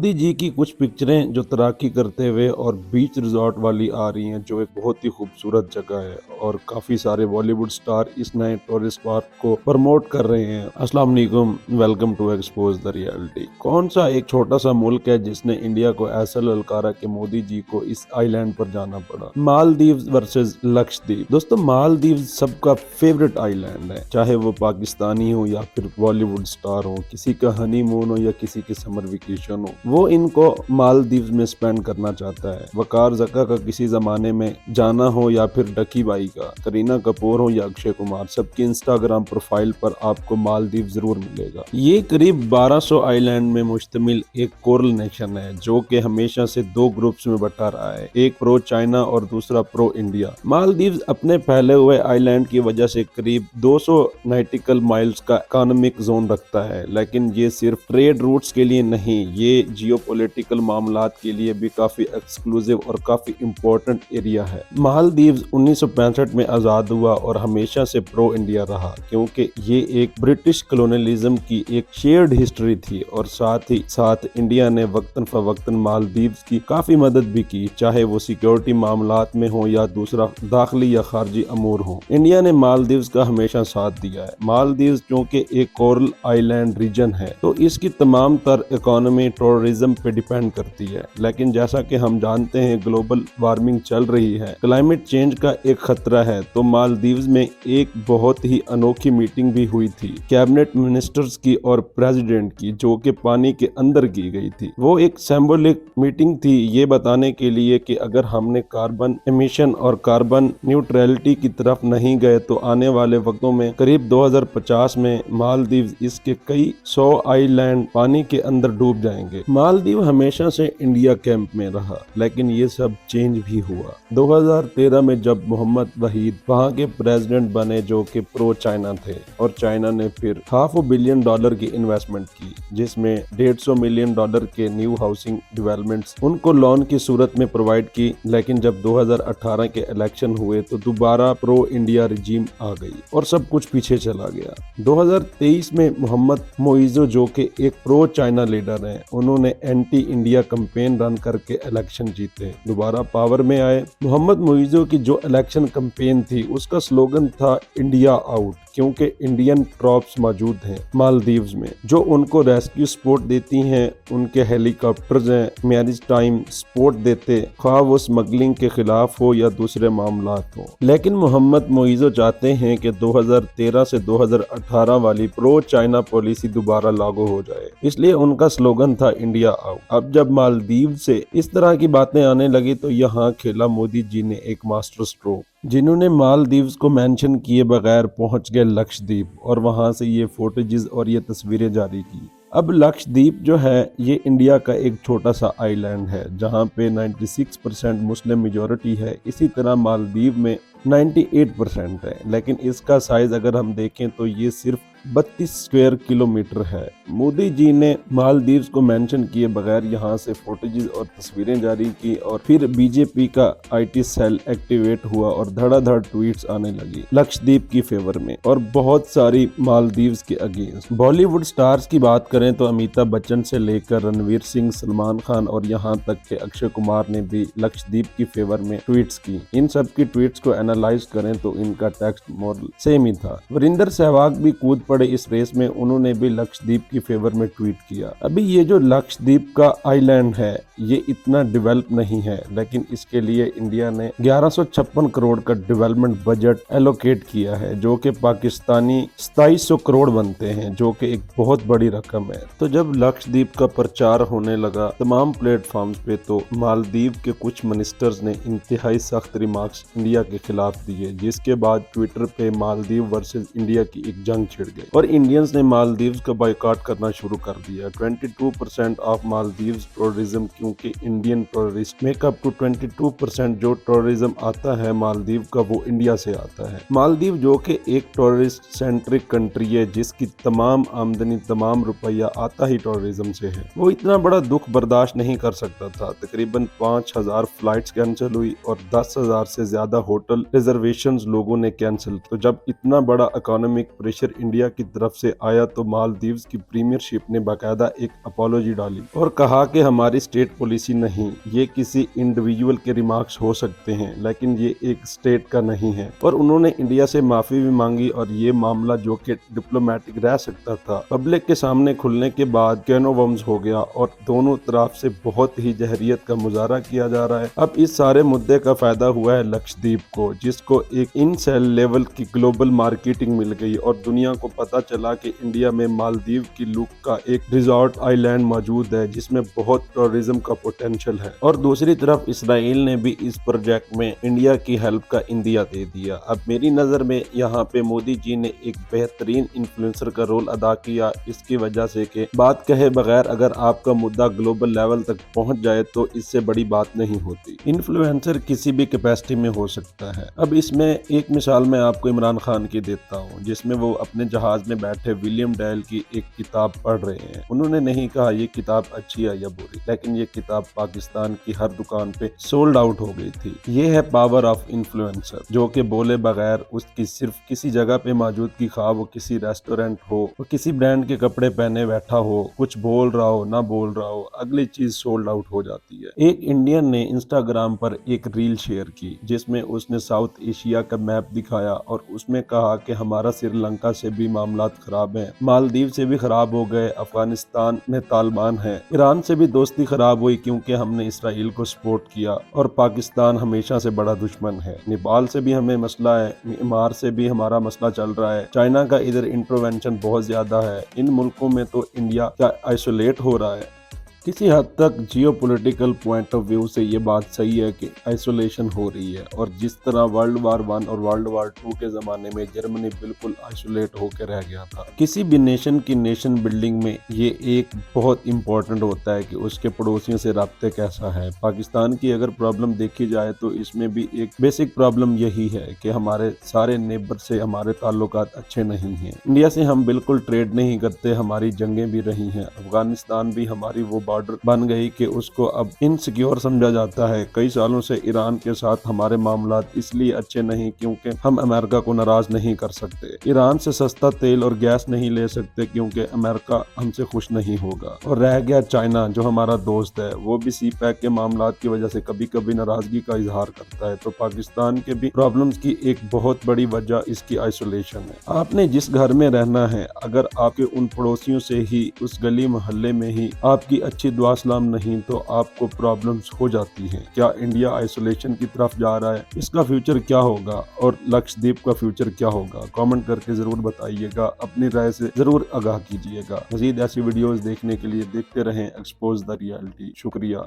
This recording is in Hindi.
मोदी जी की कुछ पिक्चरें जो तैराकी करते हुए और बीच रिजॉर्ट वाली आ रही हैं, जो एक बहुत ही खूबसूरत जगह है और काफी सारे बॉलीवुड स्टार इस नए टूरिस्ट पार्क को प्रमोट कर रहे हैं। अस्सलाम वालेकुम, welcome to expose the reality. कौन सा एक छोटा सा मुल्क है जिसने इंडिया को ऐसा ललकारा कि मोदी जी को इस आइलैंड पर जाना पड़ा? मालदीव वर्सेस लक्षद्वीप। दोस्तों, मालदीव सबका फेवरेट आइलैंड है, चाहे वो पाकिस्तानी हो या फिर बॉलीवुड स्टार हो, किसी का हनीमून हो या किसी की समर वेकेशन हो, वो इनको मालदीव में स्पेंड करना चाहता है। वकार जक्का का किसी जमाने में जाना हो या फिर डकी बाई का, करीना कपूर हो या अक्षय कुमार, सबकी इंस्टाग्राम प्रोफाइल पर आपको मालदीव जरूर मिलेगा। ये करीब 1200 आइलैंड में मुश्तमिल एक कोरल नेशन है जो कि हमेशा से दो ग्रुप्स में बटा रहा है, एक प्रो चाइना और दूसरा प्रो इंडिया। मालदीव अपने फैले हुए आइलैंड की वजह से करीब 200 नॉटिकल माइल्स का इकोनॉमिक जोन रखता है, लेकिन ये सिर्फ ट्रेड रूट्स के लिए नहीं, ये जियोपॉलिटिकल मामलात के लिए भी काफी एक्सक्लूसिव और काफी इम्पोर्टेंट एरिया है। मालदीव 1965 में आजाद हुआ और हमेशा से प्रो इंडिया रहा, क्योंकि ये एक ब्रिटिश कॉलोनियलिज्म की एक शेयर्ड हिस्ट्री थी और साथ ही साथ इंडिया ने वक्तन फवक्तन मालदीव की काफी मदद भी की, चाहे वो सिक्योरिटी मामलात में हो या दूसरा दाखिली या खारजी अमूर हो। इंडिया ने मालदीव का हमेशा साथ दिया है। मालदीव क्योंकि एक कोरल आइलैंड रीजन है तो इसकी तमाम तर इकोनॉमी टूरिज्म पे डिपेंड करती है, लेकिन जैसा कि हम जानते हैं ग्लोबल वार्मिंग चल रही है, क्लाइमेट चेंज का एक खतरा है, तो मालदीव में एक बहुत ही अनोखी मीटिंग भी हुई थी कैबिनेट मिनिस्टर्स की और प्रेसिडेंट की, जो कि पानी के अंदर की गई थी। वो एक सिंबॉलिक मीटिंग थी, ये बताने के लिए कि अगर हमने कार्बन एमिशन और कार्बन न्यूट्रलिटी की तरफ नहीं गए तो आने वाले वक्तों में करीब 2050 में मालदीव इसके कई 100 आइलैंड पानी के अंदर डूब जाएंगे। मालदीव हमेशा से इंडिया कैंप में रहा, लेकिन ये सब चेंज भी हुआ 2013 में जब मोहम्मद वहीद वहां के प्रेसिडेंट बने, जो कि प्रो चाइना थे, और चाइना ने फिर $500 बिलियन की इन्वेस्टमेंट की, जिसमें $150 मिलियन के न्यू हाउसिंग डेवलपमेंट्स उनको लोन की सूरत में प्रोवाइड की। लेकिन जब 2018 के इलेक्शन हुए तो दोबारा प्रो इंडिया रिजीम आ गई और सब कुछ पीछे चला गया। 2023 में मोहम्मद मोइजो, जो कि एक प्रो चाइना लीडर हैं, उन्होंने एंटी इंडिया कैंपेन रन करके इलेक्शन जीते, दोबारा पावर में आए। मोहम्मद मोइजो की जो इलेक्शन कैंपेन थी उसका स्लोगन था इंडिया आउट, क्योंकि इंडियन ट्रॉप्स मौजूद हैं मालदीव में जो उनको रेस्क्यू सपोर्ट देती हैं, उनके हेलीकॉप्टर्स हैं मैरिज टाइम सपोर्ट देते, ख्वाह वो स्मगलिंग के खिलाफ हो या दूसरे मामलात हो। लेकिन मोहम्मद मोइजो चाहते हैं कि 2013 से 2018 वाली प्रो चाइना पॉलिसी दोबारा लागू हो जाए, इसलिए उनका स्लोगन था इंडिया आउट। अब जब मालदीव से इस तरह की बातें आने लगी तो यहाँ खेला मोदी जी ने एक मास्टर स्ट्रोक, जिन्होंने मालदीव को मेंशन किए बगैर पहुंच गए लक्षद्वीप और वहां से ये फोटेजेस और ये तस्वीरें जारी की। अब लक्षद्वीप जो है ये इंडिया का एक छोटा सा आइलैंड है जहां पे 96% मुस्लिम मेजॉरिटी है, इसी तरह मालदीव में 98% है, लेकिन इसका साइज अगर हम देखें तो ये सिर्फ 32 स्क्वायर किलोमीटर है। मोदी जी ने मालदीव को मेंशन किए बगैर यहाँ से फोटेजेस और तस्वीरें जारी की और फिर बीजेपी का आईटी सेल एक्टिवेट हुआ और धड़ाधड़ ट्वीट्स आने लगी लक्षद्वीप की फेवर में और बहुत सारी मालदीव के अगेंस्ट। बॉलीवुड स्टार्स की बात करें तो अमिताभ बच्चन से लेकर रणवीर सिंह, सलमान खान और यहाँ तक के अक्षय कुमार ने भी लक्षद्वीप की फेवर में ट्वीट्स की। इन सब की ट्वीट्स को एनालाइज करें तो इनका टेक्स्ट मॉडल सेम ही था। वरिंदर सहवाग भी कूद पड़े इस रेस में, उन्होंने भी लक्षद्वीप की फेवर में ट्वीट किया। अभी ये जो लक्षद्वीप का आइलैंड है ये इतना डेवलप नहीं है, लेकिन इसके लिए इंडिया ने 1156 करोड़ का डेवलपमेंट बजट एलोकेट किया है, जो कि पाकिस्तानी 2700 करोड़ बनते हैं, जो कि एक बहुत बड़ी रकम है। तो जब लक्षद्वीप का प्रचार होने लगा तमाम प्लेटफॉर्म्स पे तो मालदीव के कुछ मिनिस्टर्स ने इंतहाई सख्त रिमार्क्स इंडिया के खिलाफ दिए, जिसके बाद ट्विटर पे मालदीव वर्सेस इंडिया की एक जंग छिड़ गई और इंडियंस ने मालदीव का बॉयकॉट करना शुरू कर दिया। 22% ऑफ मालदीव टूरिज्म, क्योंकि इंडियन टूरिस्ट मेकअप टू 22% जो टूरिज्म आता है मालदीव का वो इंडिया से आता है। मालदीव जो कि एक टूरिस्ट सेंट्रिक कंट्री है जिसकी तमाम आमदनी, तमाम रुपया आता ही टूरिज्म से है, वो इतना बड़ा दुख बर्दाश्त नहीं कर सकता था। तकरीबन 5000 फ्लाइट्स कैंसिल हुई और 10,000 से ज्यादा होटल रिजर्वेशंस लोगों ने कैंसिल। तो जब इतना बड़ा इकोनॉमिक प्रेशर इंडिया की तरफ से आया तो मालदीव्स की प्रीमियरशिप ने बाकायदा एक अपॉलॉजी डाली और कहा कि हमारी स्टेट पॉलिसी नहीं, ये किसी इंडिविजुअल के रिमार्क्स हो सकते हैं लेकिन ये एक स्टेट का नहीं है। और उन्होंने इंडिया से माफी भी मांगी और ये मामला जो कि डिप्लोमेटिक रह सकता था पब्लिक के सामने खुलने के बाद कैनोवम्स हो गया और दोनों तरफ से बहुत ही जहरियत का मुजाहरा किया जा रहा है। अब इस सारे मुद्दे का फायदा हुआ है लक्षद्वीप को, जिसको एक इन सेल लेवल की ग्लोबल मार्केटिंग मिल गई और दुनिया को पता चला कि इंडिया में मालदीव की लुक का एक रिजॉर्ट आइलैंड मौजूद है जिसमें बहुत टूरिज्म का पोटेंशियल है। और दूसरी तरफ इसराइल ने भी इस प्रोजेक्ट में इंडिया की हेल्प का इंदिया दे दिया। अब मेरी नजर में यहाँ पे मोदी जी ने एक बेहतरीन इन्फ्लुएंसर का रोल अदा किया, इसकी वजह से कि बात कहे बगैर अगर आपका मुद्दा ग्लोबल लेवल तक पहुंच जाए तो इससे बड़ी बात नहीं होती। इन्फ्लुएंसर किसी भी कैपेसिटी में हो सकता है। अब इसमें एक मिसाल मैं आपको इमरान खान की देता हूँ, जिसमें वो अपने जहाज में बैठे विलियम डेल की एक किताब पढ़ रहे हैं। उन्होंने नहीं कहा ये किताब अच्छी है या बुरी, लेकिन ये किताब पाकिस्तान की हर दुकान पे सोल्ड आउट हो गई थी। ये है पावर ऑफ इन्फ्लुएंसर, जो कि बोले बगैर उसकी सिर्फ किसी जगह पे मौजूदगी, खा वो किसी रेस्टोरेंट हो, वो किसी ब्रांड के कपड़े पहने बैठा हो, कुछ बोल रहा हो ना बोल रहा हो, अगली चीज सोल्ड आउट हो जाती है। एक इंडियन ने इंस्टाग्राम पर एक रील शेयर की जिसमें उसने साउथ एशिया का मैप दिखाया और उसमें कहा कि हमारा श्रीलंका से भी मामलात खराब हैं, मालदीव से भी खराब हो गए, अफगानिस्तान में तालिबान है, ईरान से भी दोस्ती खराब हुई क्योंकि हमने इसराइल को सपोर्ट किया और पाकिस्तान हमेशा से बड़ा दुश्मन है, नेपाल से भी हमें मसला है, म्यांमार से भी हमारा मसला चल रहा है, चाइना का इधर इंटरवेंशन बहुत ज्यादा है, इन मुल्कों में तो इंडिया क्या आइसोलेट हो रहा है। किसी हद तक जियोपॉलिटिकल पॉइंट ऑफ व्यू से ये बात सही है कि आइसोलेशन हो रही है और जिस तरह वर्ल्ड वार 1 और वर्ल्ड वार 2 के ज़माने में जर्मनी बिल्कुल आइसोलेट होकर रह गया था। किसी भी नेशन की नेशन बिल्डिंग में ये एक बहुत इंपॉर्टेंट होता है कि उसके पड़ोसियों से राब्ते कैसा है। पाकिस्तान की अगर प्रॉब्लम देखी जाए तो इसमें भी एक बेसिक प्रॉब्लम यही है कि हमारे सारे नेबर से हमारे ताल्लुकात अच्छे नहीं हैं। इंडिया से हम बिल्कुल ट्रेड नहीं करते, हमारी जंगें भी रही हैं, अफगानिस्तान भी हमारी वो बॉर्डर बन गई कि उसको अब इनसिक्योर समझा जाता है। कई सालों से ईरान के साथ हमारे मामलात इसलिए अच्छे नहीं क्योंकि हम अमेरिका को नाराज नहीं कर सकते, ईरान से सस्ता तेल और गैस नहीं ले सकते क्योंकि अमेरिका हमसे खुश नहीं होगा। और रह गया चाइना जो हमारा दोस्त है, वो भी सी पैक के मामलात की वजह से कभी कभी नाराजगी का इजहार करता है। तो पाकिस्तान के भी प्रॉब्लम्स की एक बहुत बड़ी वजह इसकी आइसोलेशन है। आपने जिस घर में रहना है, अगर आपके उन पड़ोसियों से ही, उस गली मोहल्ले में ही आपकी अच्छी दुआ सलाम नहीं तो आपको प्रॉब्लम्स हो जाती हैं। क्या इंडिया आइसोलेशन की तरफ जा रहा है? इसका फ्यूचर क्या होगा और लक्षद्वीप का फ्यूचर क्या होगा? कमेंट करके जरूर बताइएगा, अपनी राय से जरूर आगाह कीजिएगा। मजीद ऐसी वीडियोस देखने के लिए देखते रहें एक्सपोज द रियलिटी। शुक्रिया।